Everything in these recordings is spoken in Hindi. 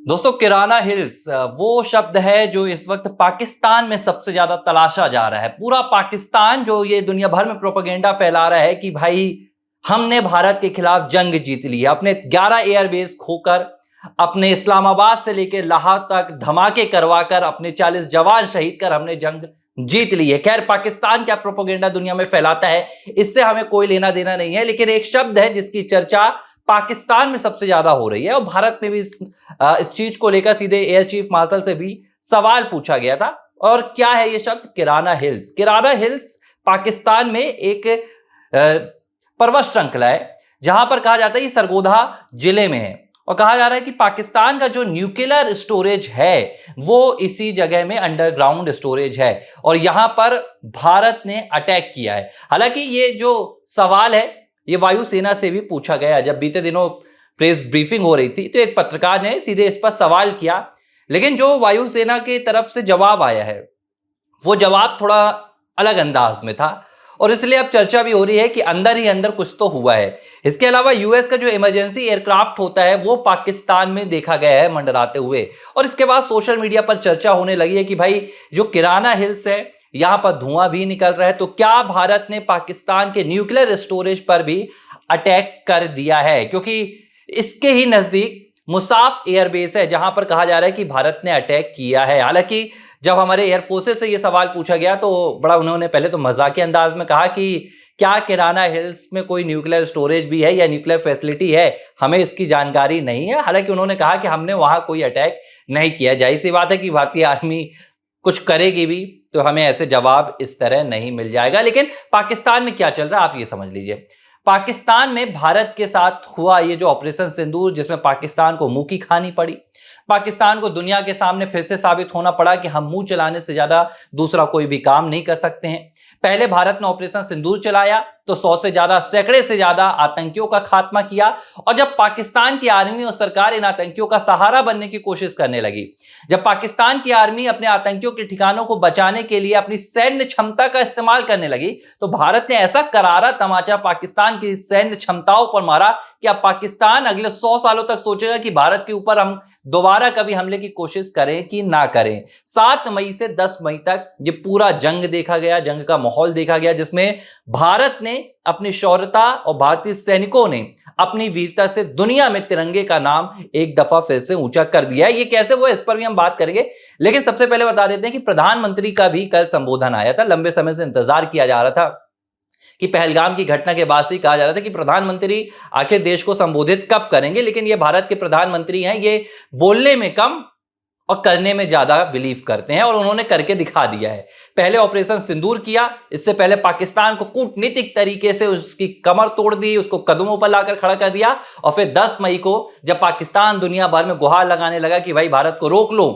दोस्तों, किराना हिल्स वो शब्द है जो इस वक्त पाकिस्तान में सबसे ज्यादा तलाशा जा रहा है। पूरा पाकिस्तान जो ये दुनिया भर में प्रोपेगेंडा फैला रहा है कि भाई हमने भारत के खिलाफ जंग जीत ली है, अपने 11 एयरबेस खोकर, अपने इस्लामाबाद से लेकर लाहौर तक धमाके करवाकर, अपने 40 जवान शहीद कर हमने जंग जीत ली है। खैर, पाकिस्तान क्या प्रोपेगेंडा दुनिया में फैलाता है इससे हमें कोई लेना देना नहीं है, लेकिन एक शब्द है जिसकी चर्चा पाकिस्तान में सबसे ज्यादा हो रही है और भारत में भी इस चीज को लेकर सीधे एयर चीफ मार्शल से भी सवाल पूछा गया था। और क्या है ये शब्द किराना हिल्स? किराना हिल्स पाकिस्तान में एक पर्वत श्रृंखला है जहां पर कहा जाता है ये सरगोधा जिले में है, और कहा जा रहा है कि पाकिस्तान का जो न्यूक्लियर स्टोरेज है वो इसी जगह में अंडरग्राउंड स्टोरेज है और यहां पर भारत ने अटैक किया है। हालांकि ये जो सवाल है ये वायुसेना से भी पूछा गया। जब बीते दिनों प्रेस ब्रीफिंग हो रही थी तो एक पत्रकार ने सीधे इस पर सवाल किया, लेकिन जो वायुसेना की तरफ से जवाब आया है वो जवाब थोड़ा अलग अंदाज में था और इसलिए अब चर्चा भी हो रही है कि अंदर ही अंदर कुछ तो हुआ है। इसके अलावा यूएस का जो इमरजेंसी एयरक्राफ्ट होता है वो पाकिस्तान में देखा गया है मंडराते हुए, और इसके बाद सोशल मीडिया पर चर्चा होने लगी है कि भाई जो किराना हिल्स है यहां पर धुआं भी निकल रहा है, तो क्या भारत ने पाकिस्तान के न्यूक्लियर स्टोरेज पर भी अटैक कर दिया है? क्योंकि इसके ही नजदीक मुसाफ एयरबेस है जहां पर कहा जा रहा है कि भारत ने अटैक किया है। हालांकि जब हमारे एयरफोर्सेस से यह सवाल पूछा गया तो बड़ा उन्होंने पहले तो मजाकिया अंदाज में कहा कि क्या किराना हिल्स में कोई न्यूक्लियर स्टोरेज भी है या न्यूक्लियर फैसिलिटी है, हमें इसकी जानकारी नहीं है। हालांकि उन्होंने कहा कि हमने वहां कोई अटैक नहीं किया। जाहिर सी बात है कि भारतीय आर्मी कुछ करेगी भी तो हमें ऐसे जवाब इस तरह नहीं मिल जाएगा। लेकिन पाकिस्तान में क्या चल रहा है आप ये समझ लीजिए। पाकिस्तान में भारत के साथ हुआ ये जो ऑपरेशन सिंदूर, जिसमें पाकिस्तान को मुंह की खानी पड़ी, पाकिस्तान को दुनिया के सामने फिर से साबित होना पड़ा कि हम मुंह चलाने से ज्यादा दूसरा कोई भी काम नहीं कर सकते हैं। पहले भारत ने ऑपरेशन सिंदूर चलाया तो 100 से ज्यादा, सैकड़े से ज्यादा आतंकियों का खात्मा किया, और जब पाकिस्तान की आर्मी और सरकार इन आतंकियों का सहारा बनने की कोशिश करने लगी, जब पाकिस्तान की आर्मी अपने आतंकियों के ठिकानों को बचाने के लिए अपनी सैन्य क्षमता का इस्तेमाल करने लगी, तो भारत ने ऐसा करारा तमाचा पाकिस्तान की सैन्य क्षमताओं पर मारा कि अब पाकिस्तान अगले 100 सालों तक सोचेगा कि भारत के ऊपर हम दोबारा कभी हमले की कोशिश करें कि ना करें। 7 मई से 10 मई तक ये पूरा जंग देखा गया, जंग का माहौल देखा गया, जिसमें भारत ने अपनी शौर्यता और भारतीय सैनिकों ने अपनी वीरता से दुनिया में तिरंगे का नाम एक दफा फिर से ऊंचा कर दिया है। ये कैसे हुआ इस पर भी हम बात करेंगे, लेकिन सबसे पहले बता देते हैं कि प्रधानमंत्री का भी कल संबोधन आया था। लंबे समय से इंतजार किया जा रहा था कि पहलगाम की घटना के बाद से ही कहा जा रहा था कि प्रधानमंत्री आखिर देश को संबोधित कब करेंगे, लेकिन ये भारत के प्रधानमंत्री हैं, ये बोलने में कम और करने में ज्यादा बिलीव करते हैं और उन्होंने करके दिखा दिया है। पहले ऑपरेशन सिंदूर किया, इससे पहले पाकिस्तान को कूटनीतिक तरीके से उसकी कमर तोड़ दी, उसको कदमों पर लाकर खड़ा कर दिया, और फिर 10 मई को जब पाकिस्तान दुनिया भर में गुहार लगाने लगा कि भाई भारत को रोक लो,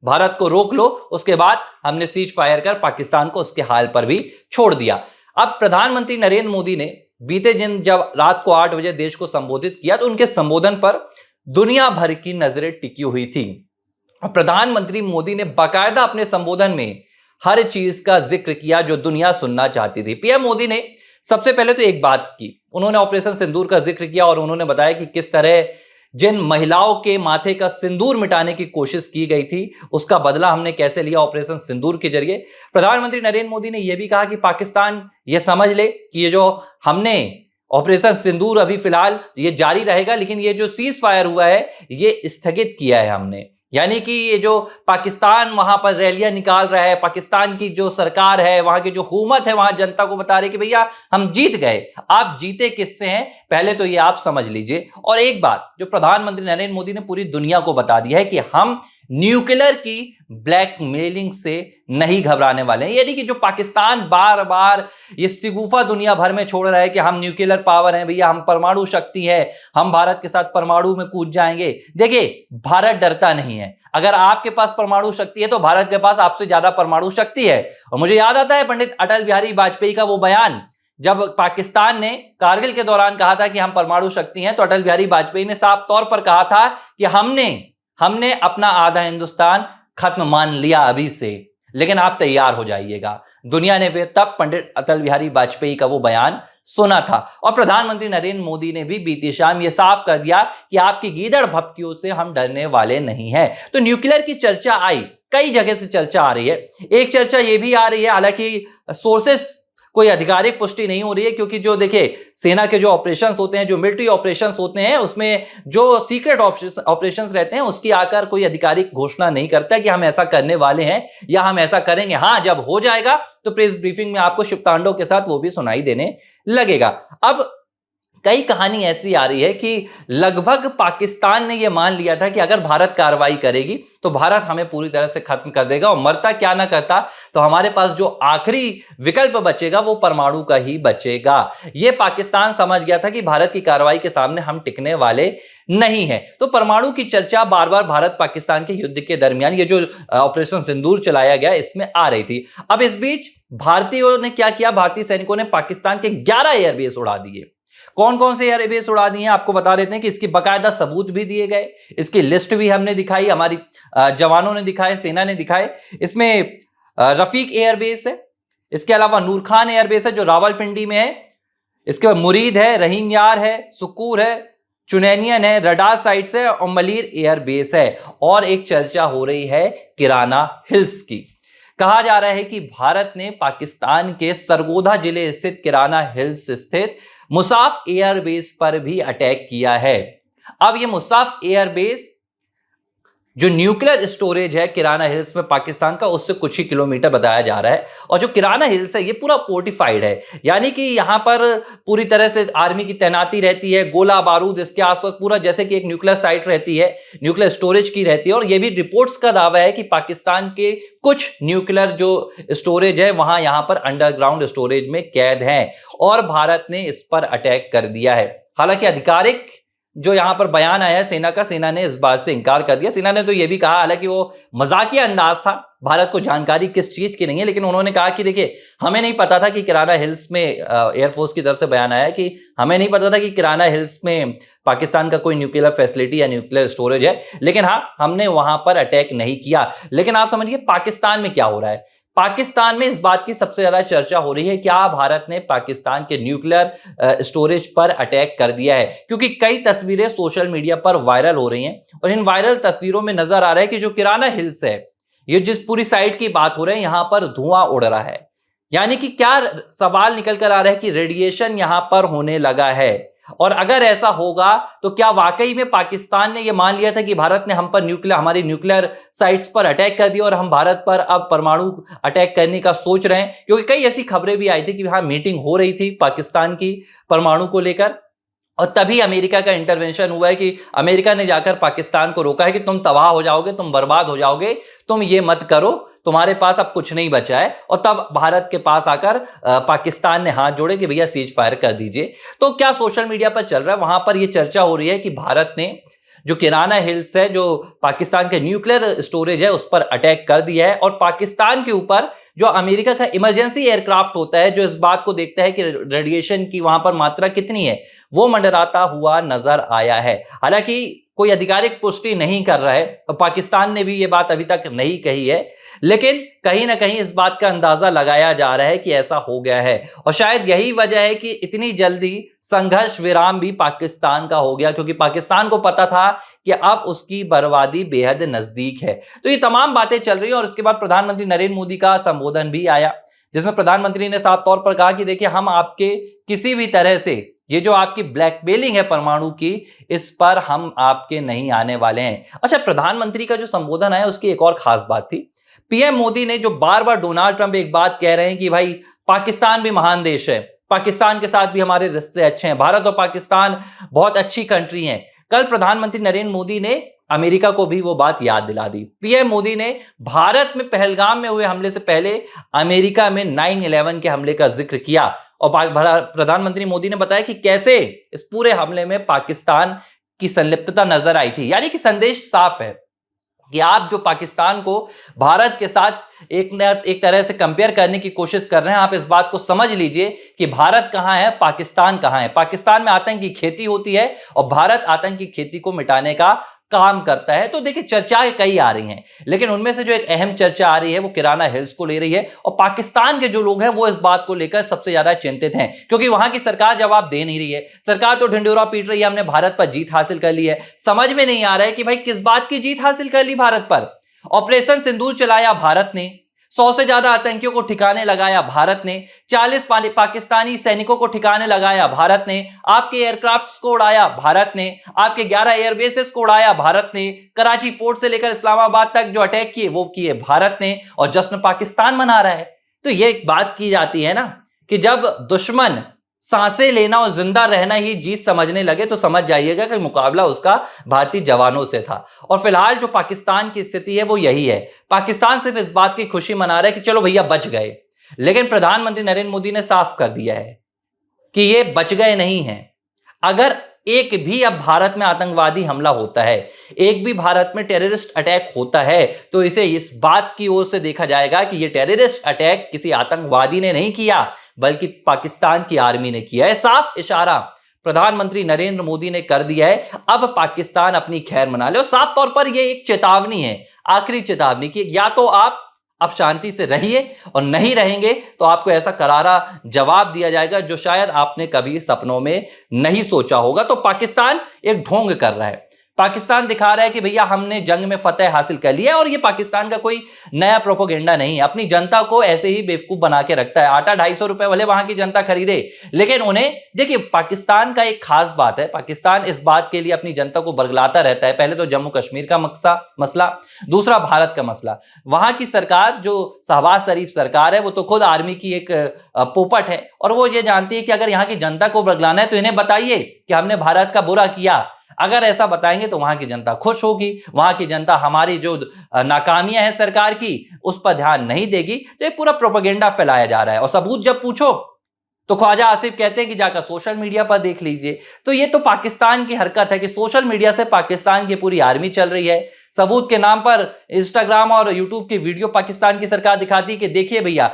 भारत को रोक लो, उसके बाद हमने सीज फायर कर पाकिस्तान को उसके हाल पर भी छोड़ दिया। अब प्रधानमंत्री नरेंद्र मोदी ने बीते दिन जब रात को 8 बजे देश को संबोधित किया तो उनके संबोधन पर दुनिया भर की नजरें टिकी हुई थी। प्रधानमंत्री मोदी ने बाकायदा अपने संबोधन में हर चीज का जिक्र किया जो दुनिया सुनना चाहती थी। पीएम मोदी ने सबसे पहले तो एक बात की, उन्होंने ऑपरेशन सिंदूर का जिक्र किया और उन्होंने बताया कि किस तरह जिन महिलाओं के माथे का सिंदूर मिटाने की कोशिश की गई थी उसका बदला हमने कैसे लिया ऑपरेशन सिंदूर के जरिए। प्रधानमंत्री नरेंद्र मोदी ने यह भी कहा कि पाकिस्तान यह समझ ले कि ये जो हमने ऑपरेशन सिंदूर अभी फिलहाल ये जारी रहेगा, लेकिन ये जो सीज फायर हुआ है ये स्थगित किया है हमने। यानी कि ये जो पाकिस्तान वहां पर रैलियां निकाल रहा है, पाकिस्तान की जो सरकार है, वहां की जो हुकूमत है, वहां जनता को बता रही कि भैया हम जीत गए। आप जीते किससे हैं पहले तो ये आप समझ लीजिए। और एक बात जो प्रधानमंत्री नरेंद्र मोदी ने पूरी दुनिया को बता दी है कि हम न्यूक्लियर की ब्लैकमेलिंग से नहीं घबराने वाले हैं। यानी कि जो पाकिस्तान बार बार ये सिगुफा दुनिया भर में छोड़ रहा है कि हम न्यूक्लियर पावर हैं भैया, हम परमाणु शक्ति है, हम भारत के साथ परमाणु में कूद जाएंगे। देखिए, भारत डरता नहीं है। अगर आपके पास परमाणु शक्ति है तो भारत के पास आपसे ज्यादा परमाणु शक्ति है। और मुझे याद आता है पंडित अटल बिहारी वाजपेयी का वो बयान, जब पाकिस्तान ने कारगिल के दौरान कहा था कि हम परमाणु शक्ति हैं, तो अटल बिहारी वाजपेयी ने साफ तौर पर कहा था कि हमने अपना आधा हिंदुस्तान खत्म मान लिया अभी से, लेकिन आप तैयार हो जाइएगा। दुनिया ने फिर तब पंडित अटल बिहारी वाजपेयी का वो बयान सुना था। और प्रधानमंत्री नरेंद्र मोदी ने भी बीती शाम यह साफ कर दिया कि आपकी गीदड़ भभकियों से हम डरने वाले नहीं हैं। तो न्यूक्लियर की चर्चा आई, कई जगह से चर्चा आ रही है। एक चर्चा यह भी आ रही है, हालांकि सोर्सेस कोई आधिकारिक पुष्टि नहीं हो रही है, क्योंकि जो देखिए सेना के जो ऑपरेशंस होते हैं, जो मिलिट्री ऑपरेशंस होते हैं, उसमें जो सीक्रेट ऑपरेशंस रहते हैं उसकी आकर कोई आधिकारिक घोषणा नहीं करता कि हम ऐसा करने वाले हैं या हम ऐसा करेंगे। हाँ, जब हो जाएगा तो प्रेस ब्रीफिंग में आपको शुभतांडव के साथ वो भी सुनाई देने लगेगा। अब कई कहानी ऐसी आ रही है कि लगभग पाकिस्तान ने यह मान लिया था कि अगर भारत कार्रवाई करेगी तो भारत हमें पूरी तरह से खत्म कर देगा, और मरता क्या ना करता तो हमारे पास जो आखिरी विकल्प बचेगा वो परमाणु का ही बचेगा। यह पाकिस्तान समझ गया था कि भारत की कार्रवाई के सामने हम टिकने वाले नहीं है। तो परमाणु की चर्चा बार बार भारत पाकिस्तान के युद्ध के दरमियान, ये जो ऑपरेशन सिंदूर चलाया गया, इसमें आ रही थी। अब इस बीच भारतीयों ने क्या किया, भारतीय सैनिकों ने पाकिस्तान के 11 एयरबेस उड़ा दिए। कौन कौन से एयरबेस उड़ा दिए आपको बता देते हैं कि इसकी बकायदा सबूत भी दिए गए, इसकी लिस्ट भी हमने दिखाई, हमारी जवानों ने दिखाए, सेना ने दिखाए। इसमें रफीक एयरबेस है, इसके अलावा नूर खान एयरबेस है जो रावलपिंडी में है, इसके बाद मुरीद है, रहीम यार है, सुकूर है, चुनैनियन है, रडार साइट्स है और मलीर एयरबेस है। और एक चर्चा हो रही है किराना हिल्स की। कहा जा रहा है कि भारत ने पाकिस्तान के सरगोधा जिले स्थित किराना हिल्स स्थित मुसाफ एयरबेस पर भी अटैक किया है। अब यह मुसाफ एयरबेस जो न्यूक्लियर स्टोरेज है किराना हिल्स में पाकिस्तान का, उससे कुछ ही किलोमीटर बताया जा रहा है। और जो किराना हिल्स है ये पूरा फोर्टिफाइड है, यानी कि यहां पर पूरी तरह से आर्मी की तैनाती रहती है, गोला बारूद इसके आसपास पूरा जैसे कि एक न्यूक्लियर साइट रहती है, न्यूक्लियर स्टोरेज की रहती है। और यह भी रिपोर्ट्स का दावा है कि पाकिस्तान के कुछ न्यूक्लियर जो स्टोरेज है वहां यहां पर अंडरग्राउंड स्टोरेज में कैद है, और भारत ने इस पर अटैक कर दिया है। हालांकि आधिकारिक जो यहां पर बयान आया है सेना का, सेना ने इस बात से इंकार कर दिया। सेना ने तो यह भी कहा, हालांकि वो मजाकिया अंदाज था, भारत को जानकारी किस चीज की नहीं है, लेकिन उन्होंने कहा कि देखिए हमें नहीं पता था कि किराना हिल्स में, एयरफोर्स की तरफ से बयान आया कि हमें नहीं पता था कि किराना हिल्स में पाकिस्तान का कोई न्यूक्लियर फैसिलिटी या न्यूक्लियर स्टोरेज है, लेकिन हाँ, हमने वहां पर अटैक नहीं किया। लेकिन आप समझिए पाकिस्तान में क्या हो रहा है। पाकिस्तान में इस बात की सबसे ज्यादा चर्चा हो रही है, क्या भारत ने पाकिस्तान के न्यूक्लियर स्टोरेज पर अटैक कर दिया है, क्योंकि कई तस्वीरें सोशल मीडिया पर वायरल हो रही हैं, और इन वायरल तस्वीरों में नजर आ रहा है कि जो किराना हिल्स है, ये जिस पूरी साइट की बात हो रही है, यहां पर धुआं उड़ रहा है। यानी कि क्या सवाल निकल कर आ रहा है कि रेडिएशन यहां पर होने लगा है, और अगर ऐसा होगा तो क्या वाकई में पाकिस्तान ने यह मान लिया था कि भारत ने हम पर हमारी न्यूक्लियर साइट्स पर अटैक कर दिया और हम भारत पर अब परमाणु अटैक करने का सोच रहे हैं। क्योंकि कई ऐसी खबरें भी आई थी कि हाँ, मीटिंग हो रही थी पाकिस्तान की परमाणु को लेकर, और तभी अमेरिका का इंटरवेंशन हुआ है कि अमेरिका ने जाकर पाकिस्तान को रोका है कि तुम तबाह हो जाओगे, तुम बर्बाद हो जाओगे, तुम ये मत करो, तुम्हारे पास अब कुछ नहीं बचा है। और तब भारत के पास आकर पाकिस्तान ने हाथ जोड़े कि भैया सीज फायर कर दीजिए। तो क्या सोशल मीडिया पर चल रहा है, वहां पर यह चर्चा हो रही है कि भारत ने जो किराना हिल्स है, जो पाकिस्तान के न्यूक्लियर स्टोरेज है, उस पर अटैक कर दिया है। और पाकिस्तान के ऊपर जो अमेरिका का इमरजेंसी एयरक्राफ्ट होता है, जो इस बात को देखता है कि रेडिएशन की वहां पर मात्रा कितनी है, वो मंडराता हुआ नजर आया है। हालांकि कोई आधिकारिक पुष्टि नहीं कर रहा है, तो पाकिस्तान ने भी ये बात अभी तक नहीं कही है, लेकिन कहीं ना कहीं इस बात का अंदाजा लगाया जा रहा है कि ऐसा हो गया है। और शायद यही वजह है कि इतनी जल्दी संघर्ष विराम भी पाकिस्तान का हो गया, क्योंकि पाकिस्तान को पता था कि अब उसकी बर्बादी बेहद नजदीक है। तो ये तमाम बातें चल रही है। और इसके बाद प्रधानमंत्री नरेंद्र मोदी का संबोधन भी आया, जिसमें प्रधानमंत्री ने साफ तौर पर कहा कि देखिए, हम आपके किसी भी तरह से ये जो आपकी ब्लैकमेलिंग है परमाणु की, इस पर हम आपके नहीं आने वाले हैं। अच्छा, प्रधानमंत्री का जो संबोधन आया उसकी एक और खास बात थी। पीएम मोदी ने जो बार बार डोनाल्ड ट्रंप एक बात कह रहे हैं कि भाई पाकिस्तान भी महान देश है, पाकिस्तान के साथ भी हमारे रिश्ते अच्छे हैं, भारत और पाकिस्तान बहुत अच्छी कंट्री हैं। कल प्रधानमंत्री नरेंद्र मोदी ने अमेरिका को भी वो बात याद दिला दी। पीएम मोदी ने भारत में पहलगाम में हुए हमले से पहले अमेरिका में 9/11 के हमले का जिक्र किया, और प्रधानमंत्री मोदी ने बताया कि कैसे इस पूरे हमले में पाकिस्तान की संलिप्तता नजर आई थी। यानी कि संदेश साफ है कि आप जो पाकिस्तान को भारत के साथ एक तरह से कंपेयर करने की कोशिश कर रहे हैं, आप इस बात को समझ लीजिए कि भारत कहां है, पाकिस्तान कहां है। पाकिस्तान में आतंक की खेती होती है और भारत आतंक की खेती को मिटाने का काम करता है। तो देखिए चर्चाएं कई आ रही हैं, लेकिन उनमें से जो एक अहम चर्चा आ रही है वो किराना हिल्स को ले रही है, और पाकिस्तान के जो लोग हैं वो इस बात को लेकर सबसे ज्यादा चिंतित हैं, क्योंकि वहां की सरकार जवाब दे नहीं रही है। सरकार तो ढिंडोरा पीट रही है, हमने भारत पर जीत हासिल कर ली है। समझ में नहीं आ रहा है कि भाई किस बात की जीत हासिल कर ली भारत पर। ऑपरेशन सिंदूर चलाया भारत ने, 100 से ज्यादा आतंकियों को ठिकाने लगाया भारत ने, 40 पाकिस्तानी सैनिकों को ठिकाने लगाया भारत ने, आपके एयरक्राफ्ट्स को उड़ाया भारत ने, आपके 11 एयरबेसेस को उड़ाया भारत ने, कराची पोर्ट से लेकर इस्लामाबाद तक जो अटैक किए वो किए भारत ने, और जश्न पाकिस्तान मना रहा है। तो ये एक बात की जाती है ना कि जब दुश्मन सांसें लेना और जिंदा रहना ही जीत समझने लगे तो समझ जाइएगा कि मुकाबला उसका भारतीय जवानों से था। और फिलहाल जो पाकिस्तान की स्थिति है वो यही है। पाकिस्तान सिर्फ इस बात की खुशी मना रहा है कि चलो भैया बच गए, लेकिन प्रधानमंत्री नरेंद्र मोदी ने साफ कर दिया है कि ये बच गए नहीं हैं। अगर एक भी अब भारत में आतंकवादी हमला होता है, एक भी भारत में टेररिस्ट अटैक होता है, तो इसे इस बात की ओर से देखा जाएगा कि ये टेररिस्ट अटैक किसी आतंकवादी ने नहीं किया, बल्कि पाकिस्तान की आर्मी ने किया है। साफ इशारा प्रधानमंत्री नरेंद्र मोदी ने कर दिया है, अब पाकिस्तान अपनी खैर मना ले। और साफ तौर पर यह एक चेतावनी है, आखिरी चेतावनी की या तो आप अब शांति से रहिए, और नहीं रहेंगे तो आपको ऐसा करारा जवाब दिया जाएगा जो शायद आपने कभी सपनों में नहीं सोचा होगा। तो पाकिस्तान एक ढोंग कर रहा है, पाकिस्तान दिखा रहा है कि भैया हमने जंग में फतेह हासिल कर लिया है, और ये पाकिस्तान का कोई नया प्रोपोगेंडा नहीं है। अपनी जनता को ऐसे ही बेवकूफ बना के रखता है। आटा 250 रुपए भले वहां की जनता खरीदे, लेकिन उन्हें देखिए पाकिस्तान का एक खास बात है, पाकिस्तान इस बात के लिए अपनी जनता को बरगलाता रहता है। पहले तो जम्मू कश्मीर का मसला, दूसरा भारत का मसला। वहां की सरकार जो शहबाज शरीफ सरकार है वो तो खुद आर्मी की एक पोपट है, और वो ये जानती है कि अगर यहाँ की जनता को बरगलाना है तो इन्हें बताइए कि हमने भारत का बुरा किया। अगर ऐसा बताएंगे तो वहां की जनता खुश होगी, वहां की जनता हमारी जो नाकामियां हैं सरकार की उस पर ध्यान नहीं देगी। तो ये पूरा प्रोपेगेंडा फैलाया जा रहा है, और सबूत जब पूछो तो ख्वाजा आसिफ कहते हैं कि जाकर सोशल मीडिया पर देख लीजिए। तो ये तो पाकिस्तान की हरकत है कि सोशल मीडिया से पाकिस्तान की पूरी आर्मी चल रही है। सबूत के नाम पर इंस्टाग्राम और यूट्यूब की वीडियो पाकिस्तान की सरकार दिखाती है कि देखिए भैया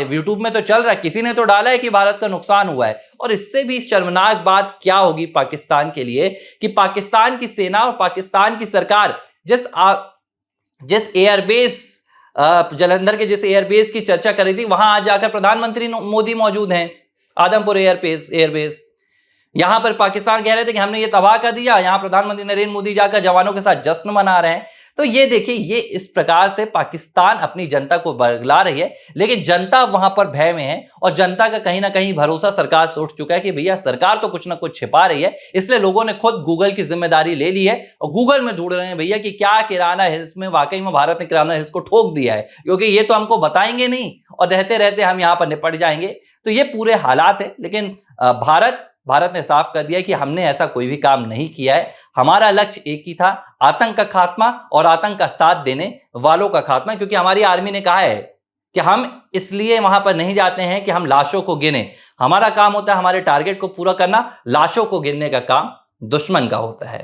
यूट्यूब में तो चल रहा है, किसी ने तो डाला है कि भारत का नुकसान हुआ है। और इससे भी शर्मनाक बात क्या होगी पाकिस्तान के लिए कि पाकिस्तान की सेना और पाकिस्तान की सरकार जिस एयरबेस जालंधर के जिस एयरबेस की चर्चा कर रही थी, वहां आज जाकर प्रधानमंत्री मोदी मौजूद हैं। आदमपुर एयरबेस यहां पर पाकिस्तान कह रहे थे कि हमने ये तबाह कर दिया, यहां प्रधानमंत्री नरेंद्र मोदी जाकर जवानों के साथ जश्न मना रहे हैं। तो ये देखिए, ये इस प्रकार से पाकिस्तान अपनी जनता को बरगला रही है, लेकिन जनता वहां पर भय में है, और जनता का कहीं ना कहीं भरोसा सरकार से उठ चुका है कि भैया सरकार तो कुछ ना कुछ छिपा रही है। इसलिए लोगों ने खुद गूगल की जिम्मेदारी ले ली है, और गूगल में ढूंढ रहे हैं भैया कि क्या किराना हिल्स में वाकई में भारत ने किराना हिल्स को ठोक दिया है, क्योंकि ये तो हमको बताएंगे नहीं और रहते रहते हम यहाँ पर निपट जाएंगे। तो ये पूरे हालात है, लेकिन भारत ने साफ कर दिया कि हमने ऐसा कोई भी काम नहीं किया है। हमारा लक्ष्य एक ही था, आतंक का खात्मा और आतंक का साथ देने वालों का खात्मा, क्योंकि हमारी आर्मी ने कहा है कि हम इसलिए वहां पर नहीं जाते हैं कि हम लाशों को गिने। हमारा काम होता है हमारे टारगेट को पूरा करना, लाशों को गिनने का काम दुश्मन का होता है।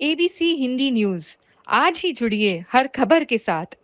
ABC हिंदी न्यूज, आज ही जुड़िए हर खबर के साथ